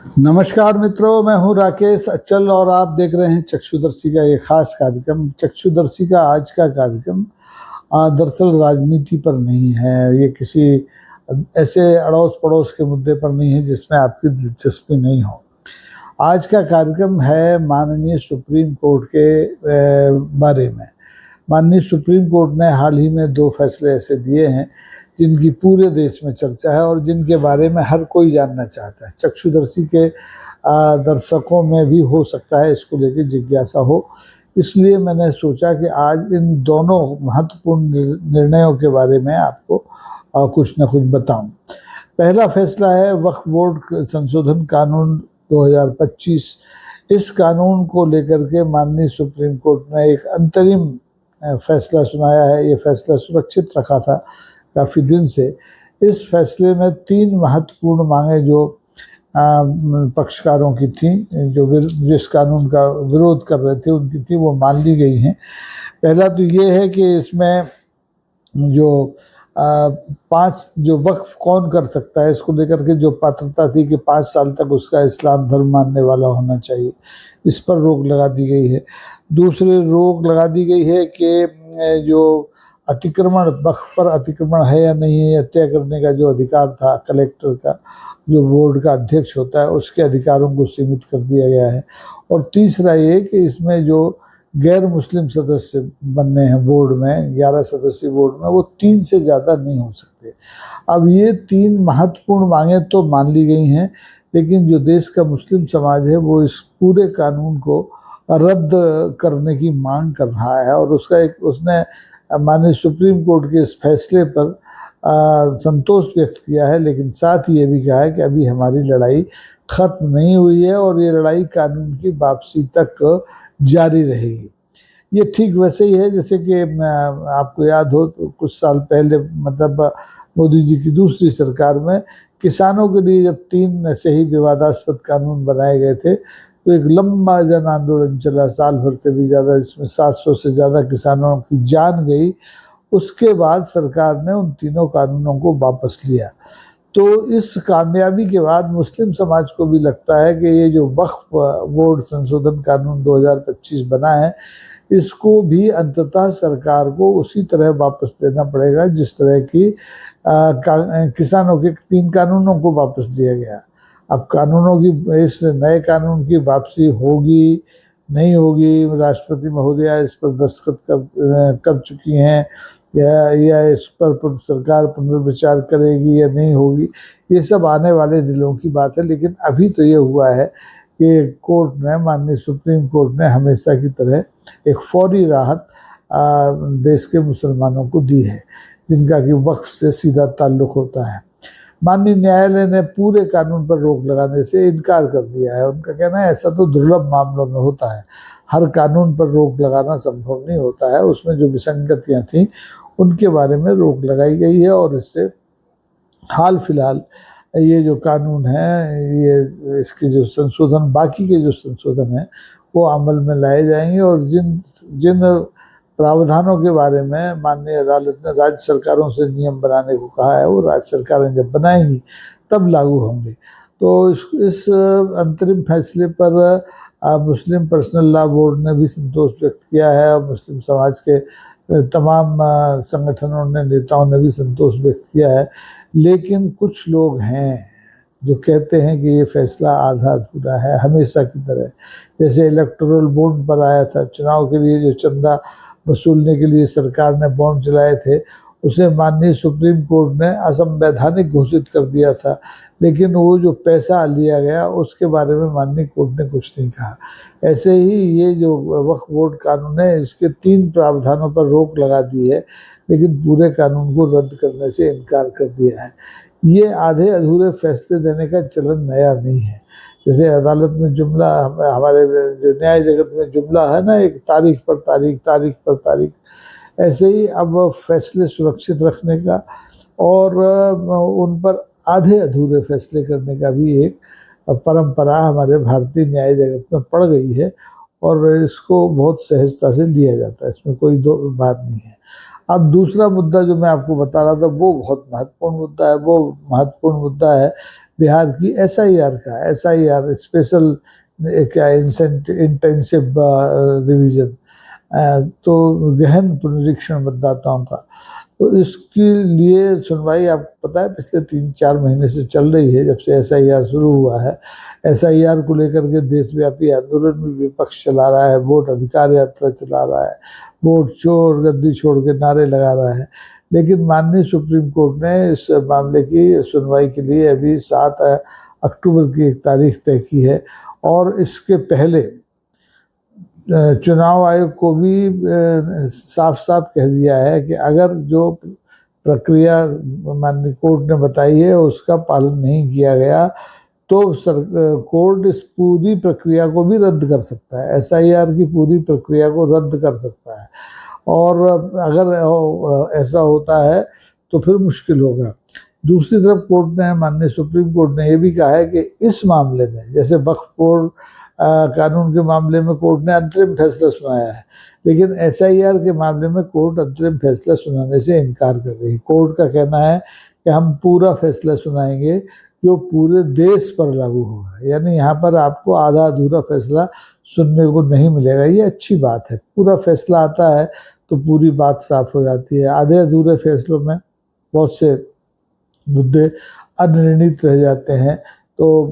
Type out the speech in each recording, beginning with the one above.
नमस्कार मित्रों, मैं हूं राकेश अचल और आप देख रहे हैं चक्षुदर्शी का ये खास कार्यक्रम। चक्षुदर्शी का आज का कार्यक्रम दरअसल राजनीति पर नहीं है। ये किसी ऐसे अड़ोस पड़ोस के मुद्दे पर नहीं है जिसमें आपकी दिलचस्पी नहीं हो। आज का कार्यक्रम है माननीय सुप्रीम कोर्ट के बारे में। माननीय सुप्रीम कोर्ट ने हाल ही में 2 फैसले ऐसे दिए हैं जिनकी पूरे देश में चर्चा है और जिनके बारे में हर कोई जानना चाहता है। चक्षुदर्शी के दर्शकों में भी हो सकता है इसको लेकर जिज्ञासा हो, इसलिए मैंने सोचा कि आज इन दोनों महत्वपूर्ण निर्णयों के बारे में आपको कुछ न कुछ बताऊं। पहला फैसला है वक्फ बोर्ड संशोधन कानून 2025। इस कानून को लेकर के माननीय सुप्रीम कोर्ट ने एक अंतरिम फैसला सुनाया है। ये फैसला सुरक्षित रखा था काफ़ी दिन से। इस फैसले में 3 महत्वपूर्ण मांगे जो पक्षकारों की थी, जो जिस कानून का विरोध कर रहे थे उनकी थी, वो मान ली गई हैं। पहला तो ये है कि इसमें जो 5 जो वक्फ कौन कर सकता है, इसको लेकर के जो पात्रता थी कि 5 साल तक उसका इस्लाम धर्म मानने वाला होना चाहिए, इस पर रोक लगा दी गई है। दूसरी रोक लगा दी गई है कि जो अतिक्रमण, वक्फ पर अतिक्रमण है या नहीं है, तय करने का जो अधिकार था कलेक्टर का, जो बोर्ड का अध्यक्ष होता है, उसके अधिकारों को सीमित कर दिया गया है। और तीसरा ये कि इसमें जो गैर मुस्लिम सदस्य बनने हैं बोर्ड में, 11 सदस्यीय बोर्ड में, वो 3 से ज़्यादा नहीं हो सकते। अब ये 3 महत्वपूर्ण मांगें तो मान ली गई हैं, लेकिन जो देश का मुस्लिम समाज है वो इस पूरे कानून को रद्द करने की मांग कर रहा है और उसने माननीय सुप्रीम कोर्ट के इस फैसले पर संतोष व्यक्त किया है, लेकिन साथ ही ये भी कहा है कि अभी हमारी लड़ाई खत्म नहीं हुई है और ये लड़ाई कानून की वापसी तक जारी रहेगी। ये ठीक वैसे ही है जैसे कि आपको याद हो तो कुछ साल पहले, मतलब मोदी जी की दूसरी सरकार में, किसानों के लिए जब 3 ऐसे ही विवादास्पद कानून बनाए गए थे तो एक लंबा जन आंदोलन चला, साल भर से भी ज़्यादा, जिसमें 700 से ज़्यादा किसानों की जान गई। उसके बाद सरकार ने उन तीनों कानूनों को वापस लिया। तो इस कामयाबी के बाद मुस्लिम समाज को भी लगता है कि ये जो वक्फ बोर्ड संशोधन कानून 2025 बना है, इसको भी अंततः सरकार को उसी तरह वापस देना पड़ेगा जिस तरह की किसानों के 3 कानूनों को वापस दिया गया। अब कानूनों की, इस नए कानून की वापसी होगी नहीं होगी, राष्ट्रपति महोदया इस पर दस्तखत कर चुकी हैं या इस पर सरकार पुनर्विचार करेगी या नहीं होगी, ये सब आने वाले दिनों की बात है। लेकिन अभी तो ये हुआ है कि कोर्ट ने, माननीय सुप्रीम कोर्ट ने हमेशा की तरह एक फौरी राहत देश के मुसलमानों को दी है जिनका कि वक्फ से सीधा ताल्लुक होता है। माननीय न्यायालय ने पूरे कानून पर रोक लगाने से इनकार कर दिया है। उनका कहना है ऐसा तो दुर्लभ मामलों में होता है, हर कानून पर रोक लगाना संभव नहीं होता है। उसमें जो विसंगतियां थी उनके बारे में रोक लगाई गई है और इससे हाल फिलहाल ये जो कानून है, ये इसके जो संशोधन, बाकी के जो संशोधन है वो अमल में लाए जाएंगे और जिन प्रावधानों के बारे में माननीय अदालत ने राज्य सरकारों से नियम बनाने को कहा है, वो राज्य सरकारें जब बनाएंगी तब लागू होंगे। तो इस अंतरिम फैसले पर मुस्लिम पर्सनल लॉ बोर्ड ने भी संतोष व्यक्त किया है और मुस्लिम समाज के तमाम संगठनों ने, नेताओं ने भी संतोष व्यक्त किया है। लेकिन कुछ लोग हैं जो कहते हैं कि ये फैसला आधा अधूरा है, हमेशा की तरह। जैसे इलेक्टोरल बॉन्ड पर आया था, चुनाव के लिए जो चंदा वसूलने के लिए सरकार ने बॉन्ड चलाए थे, उसे माननीय सुप्रीम कोर्ट ने असंवैधानिक घोषित कर दिया था, लेकिन वो जो पैसा लिया गया उसके बारे में माननीय कोर्ट ने कुछ नहीं कहा। ऐसे ही ये जो वक्फ बोर्ड कानून है, इसके 3 प्रावधानों पर रोक लगा दी है, लेकिन पूरे कानून को रद्द करने से इनकार कर दिया है। ये आधे अधूरे फैसले देने का चलन नया नहीं है। जैसे अदालत में जुमला, हमारे जो न्याय जगत में जुमला है ना, एक तारीख पर तारीख, तारीख पर तारीख, ऐसे ही अब फैसले सुरक्षित रखने का और उन पर आधे अधूरे फैसले करने का भी एक परंपरा हमारे भारतीय न्याय जगत में पड़ गई है और इसको बहुत सहजता से लिया जाता है, इसमें कोई दो बात नहीं है। अब दूसरा मुद्दा जो मैं आपको बता रहा था वो बहुत महत्वपूर्ण मुद्दा है। वो महत्वपूर्ण मुद्दा है बिहार की SIR का, SIR स्पेशल क्या इंटेंसिव रिवीजन, तो गहन पुनरीक्षण मतदाताओं का, तो इसके लिए सुनवाई आपको पता है पिछले 3-4 महीने से चल रही है, जब से SIR शुरू हुआ है। SIR को लेकर के देशव्यापी आंदोलन में विपक्ष चला रहा है, वोट अधिकार यात्रा चला रहा है, वोट चोर गद्दी छोड़ के नारे लगा रहा है। लेकिन माननीय सुप्रीम कोर्ट ने इस मामले की सुनवाई के लिए अभी 7 अक्टूबर की एक तारीख तय की है, और इसके पहले चुनाव आयोग को भी साफ साफ कह दिया है कि अगर जो प्रक्रिया माननीय कोर्ट ने बताई है उसका पालन नहीं किया गया तो कोर्ट इस पूरी प्रक्रिया को भी रद्द कर सकता है, SIR की पूरी प्रक्रिया को रद्द कर सकता है। और अगर ऐसा होता है तो फिर मुश्किल होगा। दूसरी तरफ कोर्ट ने, माननीय सुप्रीम कोर्ट ने यह भी कहा है कि इस मामले में, जैसे वक्फ बोर्ड कानून के मामले में कोर्ट ने अंतरिम फैसला सुनाया है, लेकिन SIR के मामले में कोर्ट अंतरिम फैसला सुनाने से इनकार कर रही है। कोर्ट का कहना है कि हम पूरा फैसला सुनाएंगे जो पूरे देश पर लागू होगा, यानी यहाँ पर आपको आधा अधूरा फैसला सुनने को नहीं मिलेगा। ये अच्छी बात है, पूरा फैसला आता है तो पूरी बात साफ हो जाती है। आधे अधूरे फैसलों में बहुत से मुद्दे अनिर्णित रह जाते हैं, तो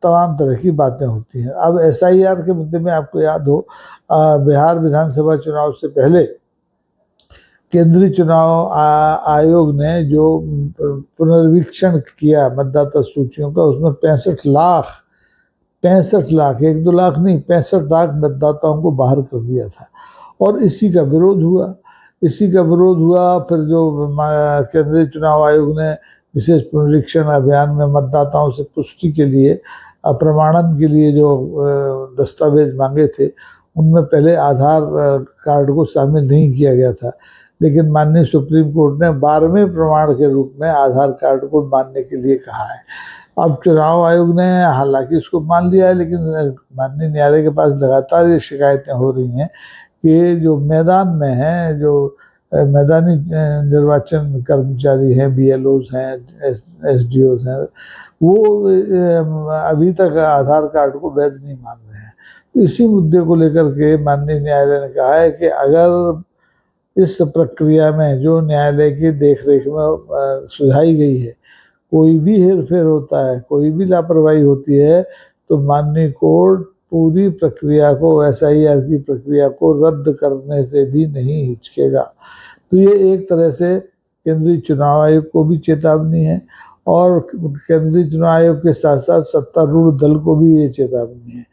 तमाम तरह की बातें होती हैं। अब SIR के मुद्दे में आपको याद हो, बिहार विधानसभा चुनाव से पहले केंद्रीय चुनाव आयोग ने जो पुनर्वीक्षण किया मतदाता सूचियों का, उसमें 65 लाख 1-2 लाख नहीं, 65 लाख मतदाताओं को बाहर कर दिया था, और इसी का विरोध हुआ। फिर जो केंद्रीय चुनाव आयोग ने विशेष पुनरीक्षण अभियान में मतदाताओं से पुष्टि के लिए, प्रमाणन के लिए जो दस्तावेज मांगे थे, उनमें पहले आधार कार्ड को शामिल नहीं किया गया था, लेकिन माननीय सुप्रीम कोर्ट ने 12वें प्रमाण के रूप में आधार कार्ड को मानने के लिए कहा है। अब चुनाव आयोग ने हालांकि इसको मान लिया है, लेकिन माननीय न्यायालय के पास लगातार ये शिकायतें हो रही हैं कि जो मैदान में हैं, जो मैदानी निर्वाचन कर्मचारी हैं, BLOs हैं, SDOs हैं, वो अभी तक आधार कार्ड को वैध नहीं मान रहे हैं। तो इसी मुद्दे को लेकर के माननीय न्यायालय ने कहा है कि अगर इस प्रक्रिया में जो न्यायालय की देखरेख में सुझाई गई है, कोई भी हेरफेर होता है, कोई भी लापरवाही होती है, तो माननीय कोर्ट पूरी प्रक्रिया को, SIR की प्रक्रिया को रद्द करने से भी नहीं हिचकेगा। तो ये एक तरह से केंद्रीय चुनाव आयोग को भी चेतावनी है, और केंद्रीय चुनाव आयोग के साथ साथ सत्तारूढ़ दल को भी ये चेतावनी है,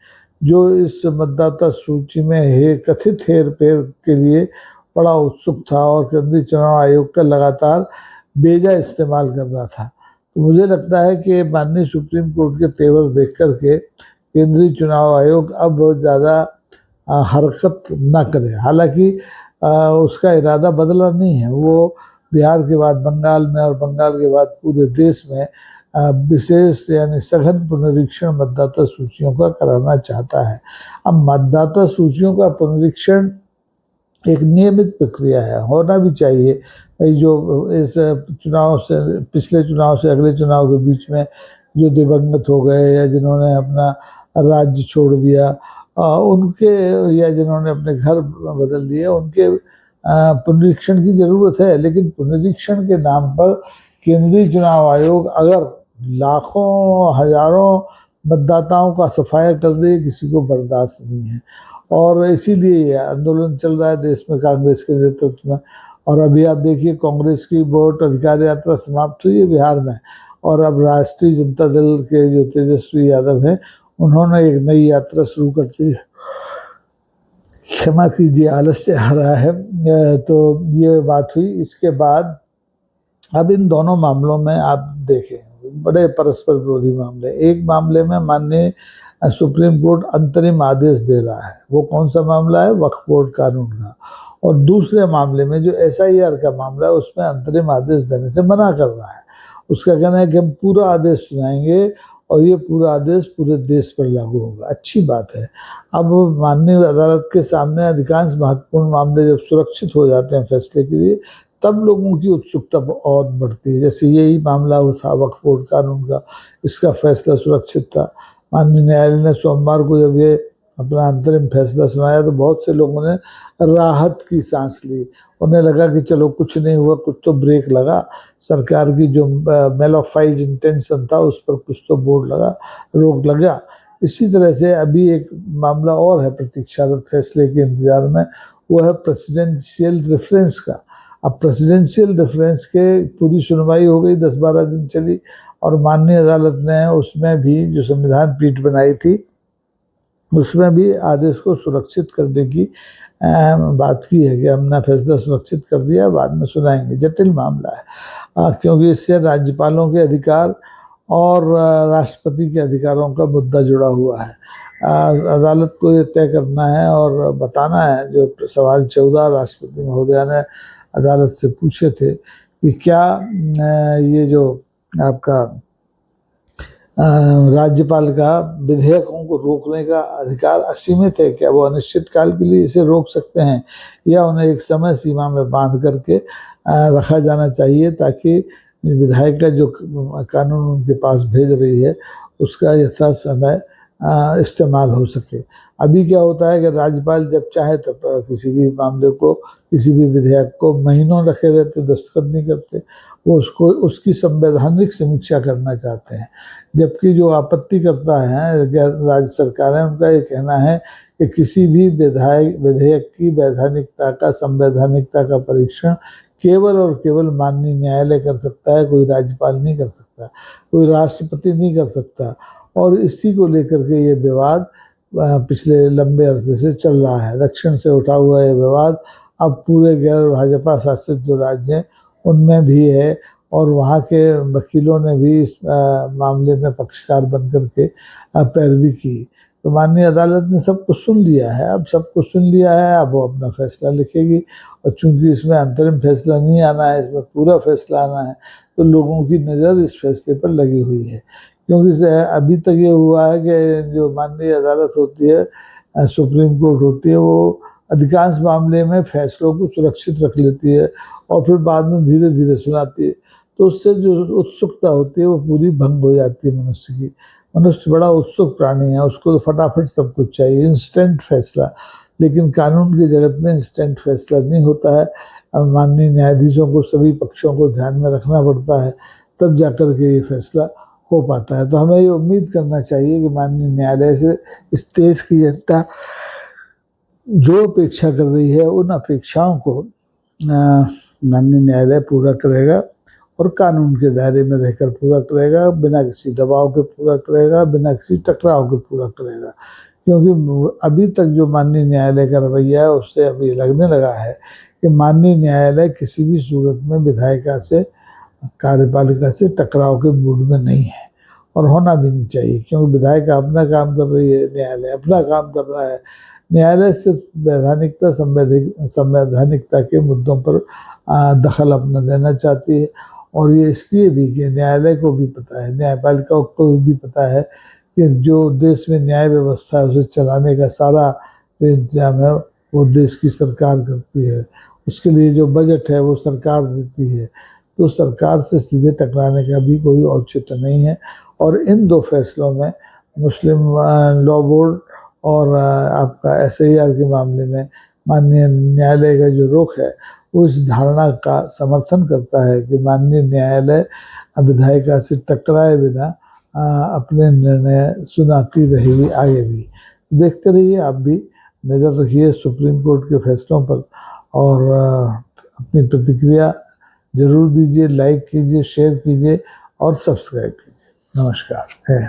जो इस मतदाता सूची में कथित हेरफेर के लिए बड़ा उत्सुक था और केंद्रीय चुनाव आयोग का लगातार बेजा इस्तेमाल कर रहा था। तो मुझे लगता है कि माननीय सुप्रीम कोर्ट के तेवर देख करके केंद्रीय चुनाव आयोग अब ज़्यादा हरकत न करे। हालांकि उसका इरादा बदला नहीं है, वो बिहार के बाद बंगाल में और बंगाल के बाद पूरे देश में विशेष यानी सघन पुनरीक्षण मतदाता सूचियों का कराना चाहता है। अब मतदाता सूचियों का पुनरीक्षण एक नियमित प्रक्रिया है, होना भी चाहिए। जो इस चुनाव से, पिछले चुनाव से अगले चुनाव के बीच में जो दिवंगत हो गए या जिन्होंने अपना राज्य छोड़ दिया, उनके, या जिन्होंने अपने घर बदल दिए, उनके पुनरीक्षण की जरूरत है। लेकिन पुनरीक्षण के नाम पर केंद्रीय चुनाव आयोग अगर लाखों हजारों मतदाताओं का सफाया कर दे, किसी को बर्दाश्त नहीं है। और इसीलिए ये आंदोलन चल रहा है देश में कांग्रेस के नेतृत्व में। और अभी आप देखिए, कांग्रेस की वोट अधिकार यात्रा समाप्त हुई है बिहार में, और अब राष्ट्रीय जनता दल के जो तेजस्वी यादव हैं, उन्होंने एक नई यात्रा शुरू कर दी है। क्षमा कीजिए, आलस्य आ रहा है। तो ये बात हुई। इसके बाद अब इन दोनों मामलों में आप देखें, बड़े परस्पर विरोधी मामले। एक मामले में माननीय सुप्रीम कोर्ट अंतरिम आदेश दे रहा है, वो कौन सा मामला है? वक्फ बोर्ड कानून का। और दूसरे मामले में जो SIR का मामला है, उसमें अंतरिम आदेश देने से मना कर रहा है। उसका कहना है कि हम पूरा आदेश सुनाएंगे और ये पूरा आदेश पूरे देश पर लागू होगा। अच्छी बात है। अब माननीय अदालत के सामने अधिकांश महत्वपूर्ण मामले जब सुरक्षित हो जाते हैं फैसले के लिए, तब लोगों की उत्सुकता और बढ़ती है। जैसे यही मामला था वक्फ बोर्ड कानून का, इसका फैसला सुरक्षित था। माननीय न्यायालय ने सोमवार को जब ये अपना अंतरिम फैसला सुनाया तो बहुत से लोगों ने राहत की सांस ली। उन्हें लगा कि चलो कुछ नहीं हुआ, कुछ तो ब्रेक लगा, सरकार की जो मेलोफाइड इंटेंशन था उस पर कुछ तो रोक लगा। इसी तरह से अभी एक मामला और है प्रतीक्षारत फैसले के इंतजार में, वो है प्रेसिडेंशियल रेफरेंस का। अब प्रेसिडेंशियल रेफरेंस के पूरी सुनवाई हो गई, 10-12 दिन चली, और माननीय अदालत ने उसमें भी जो संविधान पीठ बनाई थी उसमें भी आदेश को सुरक्षित करने की बात की है कि हमने फैसला सुरक्षित कर दिया, बाद में सुनाएंगे। जटिल मामला है क्योंकि इससे राज्यपालों के अधिकार और राष्ट्रपति के अधिकारों का मुद्दा जुड़ा हुआ है। अदालत को ये तय करना है और बताना है। जो सवाल 14 राष्ट्रपति महोदया ने अदालत से पूछे थे कि क्या ये जो आपका राज्यपाल का विधेयकों को रोकने का अधिकार असीमित है, क्या वो अनिश्चित काल के लिए इसे रोक सकते हैं या उन्हें एक समय सीमा में बांध करके रखा जाना चाहिए ताकि विधायिका जो कानून उनके पास भेज रही है उसका यथा समय इस्तेमाल हो सके। अभी क्या होता है कि राज्यपाल जब चाहे तब किसी भी मामले को, किसी भी विधेयक को महीनों रखे रहते, दस्तखत नहीं करते। वो उसकी संवैधानिक समीक्षा करना चाहते हैं, जबकि जो आपत्ति करता है राज्य सरकार है, उनका ये कहना है कि किसी भी विधेयक की वैधानिकता का, संवैधानिकता का परीक्षण केवल और केवल माननीय न्यायालय कर सकता है, कोई राज्यपाल नहीं कर सकता, कोई राष्ट्रपति नहीं कर सकता। और इसी को लेकर के ये विवाद पिछले लंबे अरसे से चल रहा है। दक्षिण से उठा हुआ ये विवाद अब पूरे गैर भाजपा शासित जो राज्य हैं उनमें भी है, और वहाँ के वकीलों ने भी इस मामले में पक्षकार बनकर के पैरवी की। तो माननीय अदालत ने सब कुछ सुन लिया है। अब सब कुछ सुन लिया है, अब वो अपना फैसला लिखेगी। और चूंकि इसमें अंतरिम फैसला नहीं आना है, इसमें पूरा फैसला आना है, तो लोगों की नज़र इस फैसले पर लगी हुई है। क्योंकि अभी तक ये हुआ है कि जो माननीय अदालत होती है, सुप्रीम कोर्ट होती है, वो अधिकांश मामले में फैसलों को सुरक्षित रख लेती है और फिर बाद में धीरे धीरे सुनाती है। तो उससे जो उत्सुकता होती है वो पूरी भंग हो जाती है मनुष्य की। मनुष्य बड़ा उत्सुक प्राणी है, उसको तो फटाफट सब कुछ चाहिए, इंस्टेंट फैसला। लेकिन कानून के जगत में इंस्टेंट फैसला नहीं होता है। अब माननीय न्यायाधीशों को सभी पक्षों को ध्यान में रखना पड़ता है, तब जाकर के ये फैसला हो पाता है। तो हमें ये उम्मीद करना चाहिए कि माननीय न्यायालय से इस देश की जनता जो अपेक्षा कर रही है उन अपेक्षाओं को माननीय न्यायालय पूरा करेगा, और कानून के दायरे में रहकर पूरा करेगा, बिना किसी दबाव के पूरा करेगा, बिना किसी टकराव के पूरा करेगा। क्योंकि अभी तक जो माननीय न्यायालय का रवैया है उससे अभी लगने लगा है कि माननीय न्यायालय किसी भी सूरत में विधायिका से, कार्यपालिका से टकराव के मूड में नहीं है, और होना भी नहीं चाहिए। क्योंकि विधायिका अपना काम कर रही है, न्यायालय अपना काम कर रहा है। न्यायालय सिर्फ वैधानिकता, संवैधानिकता के मुद्दों पर दखल अपना देना चाहती है, और ये इसलिए भी कि न्यायालय को भी पता है, न्यायपालिका को भी पता है कि जो देश में न्याय व्यवस्था है उसे चलाने का सारा इंतजाम है वो देश की सरकार करती है। उसके लिए जो बजट है वो सरकार देती है। तो सरकार से सीधे टकराने का भी कोई औचित्य नहीं है। और इन दो फैसलों में मुस्लिम लॉ बोर्ड और आपका SIR के मामले में माननीय न्यायालय का जो रुख है वो इस धारणा का समर्थन करता है कि माननीय न्यायालय विधायिका से टकराए बिना अपने निर्णय सुनाती रहेगी आगे भी। देखते रहिए, आप भी नज़र रखिए सुप्रीम कोर्ट के फैसलों पर, और अपनी प्रतिक्रिया जरूर दीजिए, लाइक कीजिए, शेयर कीजिए और सब्सक्राइब कीजिए। नमस्कार है।